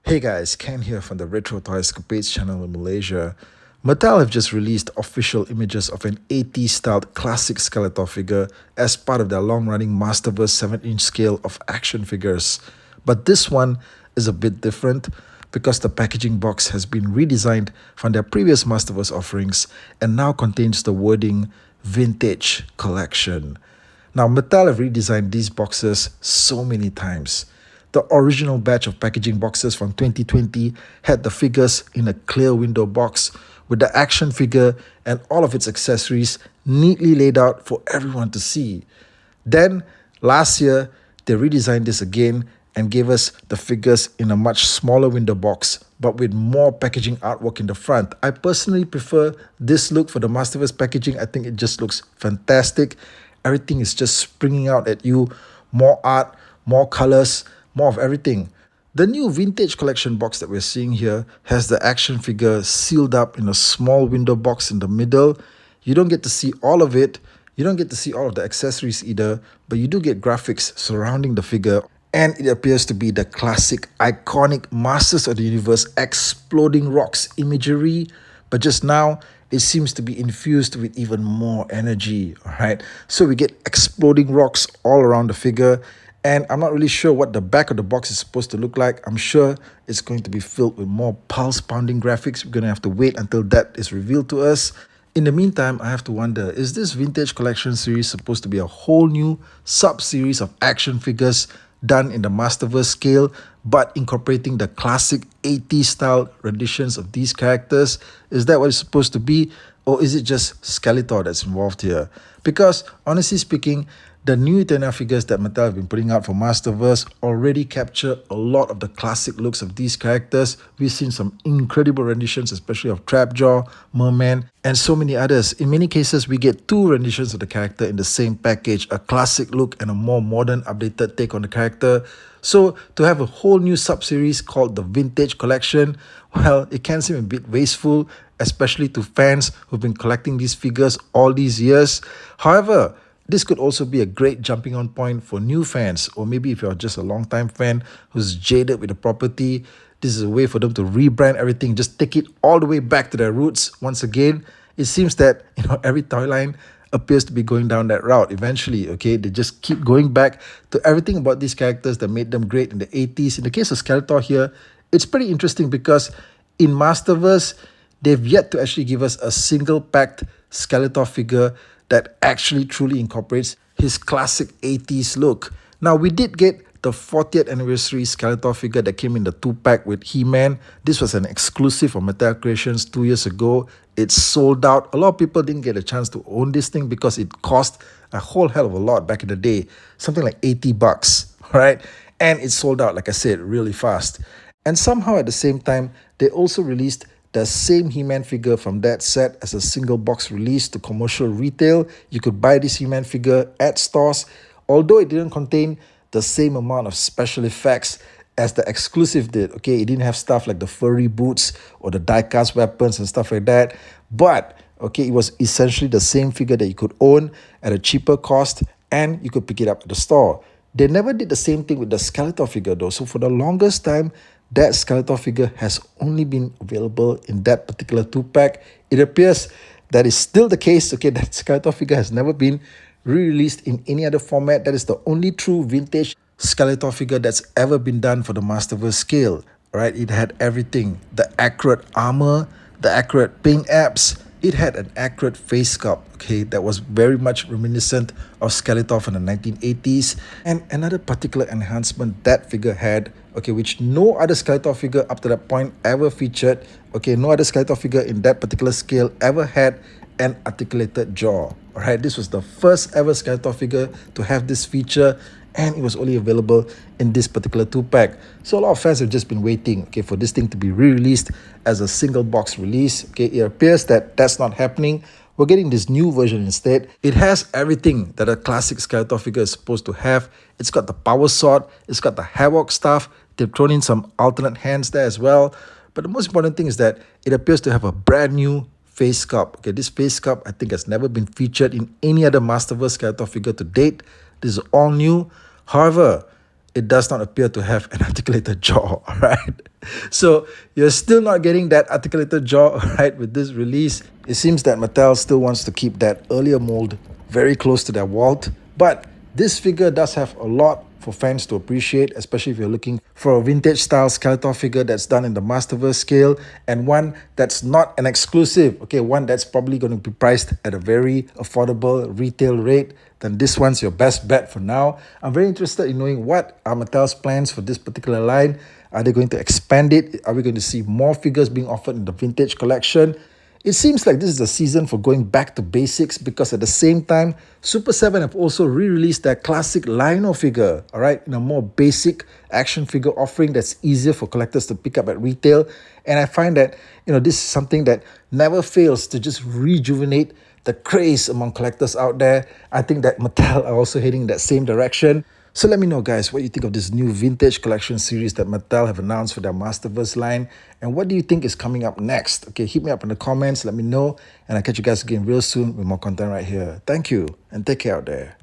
Hey guys, Ken here from the Retro Toy Escapades channel in Malaysia. Mattel have just released official images of an 80s styled classic Skeletor figure as part of their long-running Masterverse 7-inch scale of action figures. But this one is a bit different because the packaging box has been redesigned from their previous Masterverse offerings and now contains the wording Vintage Collection. Now, Mattel have redesigned these boxes so many times. The original batch of packaging boxes from 2020 had the figures in a clear window box with the action figure and all of its accessories neatly laid out for everyone to see. Then, last year, they redesigned this again and gave us the figures in a much smaller window box but with more packaging artwork in the front. I personally prefer this look for the Masterverse packaging. I think it just looks fantastic. Everything is just springing out at you. More art, more colors, more of everything. The new vintage collection box that we're seeing here has the action figure sealed up in a small window box in the middle. You don't get to see all of it. You don't get to see all of the accessories either, but you do get graphics surrounding the figure. And it appears to be the classic, iconic Masters of the Universe exploding rocks imagery. But just now, it seems to be infused with even more energy, all right? So we get exploding rocks all around the figure. And I'm not really sure what the back of the box is supposed to look like. I'm sure it's going to be filled with more pulse-pounding graphics. We're going to have to wait until that is revealed to us. In the meantime, I have to wonder, is this Vintage Collection series supposed to be a whole new sub-series of action figures done in the Masterverse scale, but incorporating the classic 80s style renditions of these characters? Is that what it's supposed to be? Or is it just Skeletor that's involved here? Because, honestly speaking, the new Eternia figures that Mattel have been putting out for Masterverse already capture a lot of the classic looks of these characters. We've seen some incredible renditions, especially of Trapjaw, Merman, and so many others. In many cases, we get two renditions of the character in the same package, a classic look and a more modern, updated take on the character. So, to have a whole new sub-series called the Vintage Collection, well, it can seem a bit wasteful, especially to fans who've been collecting these figures all these years. However, this could also be a great jumping on point for new fans, or maybe if you're just a long-time fan who's jaded with the property, this is a way for them to rebrand everything, just take it all the way back to their roots. Once again, it seems that every toy line appears to be going down that route eventually, okay? They just keep going back to everything about these characters that made them great in the 80s. In the case of Skeletor here, it's pretty interesting because in Masterverse, they've yet to actually give us a single-packed Skeletor figure that actually truly incorporates his classic 80s look. Now, we did get the 40th anniversary Skeletor figure that came in the 2-pack with He-Man. This was an exclusive of Mattel Creations 2 years ago. It's sold out. A lot of people didn't get a chance to own this thing because it cost a whole hell of a lot back in the day. Something like 80 bucks, right? And it sold out, like I said, really fast. And somehow at the same time, they also released the same He-Man figure from that set as a single box release to commercial retail. You could buy this He-Man figure at stores, although it didn't contain the same amount of special effects as the exclusive did. Okay, it didn't have stuff like the furry boots or the die-cast weapons and stuff like that. But, okay, it was essentially the same figure that you could own at a cheaper cost and you could pick it up at the store. They never did the same thing with the Skeletor figure though. So for the longest time, that Skeletor figure has only been available in that particular 2-pack. It appears that is still the case. Okay, that Skeletor figure has never been re-released in any other format. That is the only true vintage Skeletor figure that's ever been done for the Masterverse scale. Right? It had everything. The accurate armor, the accurate paint apps. It had an accurate face sculpt, okay, that was very much reminiscent of Skeletor from the 1980s. And another particular enhancement that figure had, okay, which no other Skeletor figure up to that point ever featured, okay, no other Skeletor figure in that particular scale ever had an articulated jaw. All right, this was the first ever Skeletor figure to have this feature, and it was only available in this particular 2-pack. So a lot of fans have just been waiting, okay, for this thing to be re-released as a single box release. Okay, it appears that that's not happening. We're getting this new version instead. It has everything that a classic Skeletor figure is supposed to have. It's got the power sword, it's got the Havoc staff, they've thrown in some alternate hands there as well. But the most important thing is that it appears to have a brand new face sculpt. Okay, this face sculpt I think has never been featured in any other Masterverse Skeletor figure to date. This is all new. However, it does not appear to have an articulated jaw, all right? So you're still not getting that articulated jaw, all right, with this release. It seems that Mattel still wants to keep that earlier mold very close to their vault, but this figure does have a lot for fans to appreciate, especially if you're looking for a vintage style Skeletor figure that's done in the Masterverse scale and one that's not an exclusive, okay, one that's probably going to be priced at a very affordable retail rate. Then this one's your best bet for now. I'm very interested in knowing what are Mattel's plans for this particular line. Are they going to expand it? Are we going to see more figures being offered in the vintage collection? It seems like this is the season for going back to basics because at the same time, Super 7 have also re-released their classic Lino figure, all right, in a more basic action figure offering that's easier for collectors to pick up at retail. And I find that, this is something that never fails to just rejuvenate the craze among collectors out there. I think that Mattel are also heading in that same direction. So let me know, guys, what you think of this new vintage collection series that Mattel have announced for their Masterverse line, and what do you think is coming up next? Okay, hit me up in the comments, let me know, and I'll catch you guys again real soon with more content right here. Thank you, and take care out there.